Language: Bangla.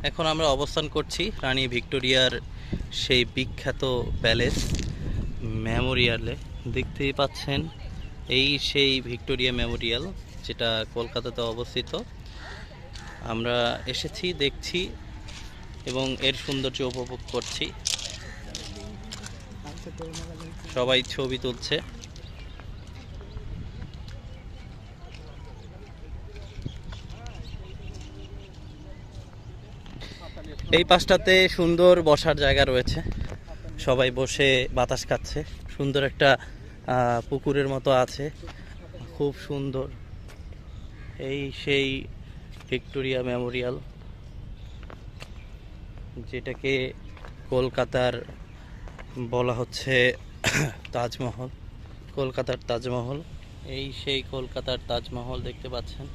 এখন আমরা অবস্থান করছি রানী ভিক্টোরিয়ার সেই বিখ্যাত প্যালেস মেমোরিয়ালে। দেখতেই পাচ্ছেন এই সেই ভিক্টোরিয়া মেমোরিয়াল, যেটা কলকাতাতে অবস্থিত। আমরা এসেছি, দেখছি এবং এর সৌন্দর্য উপভোগ করছি। সবাই ছবি তুলছে। এই পাশটাতে সুন্দর বসার জায়গা রয়েছে, সবাই বসে বাতাস খাচ্ছে। সুন্দর একটা পুকুরের মতো আছে, খুব সুন্দর। এই সেই ভিক্টোরিয়া মেমোরিয়াল, যেটাকে কলকাতার বলা হচ্ছে তাজমহল, কলকাতার তাজমহল। এই সেই কলকাতার তাজমহল দেখতে পাচ্ছেন।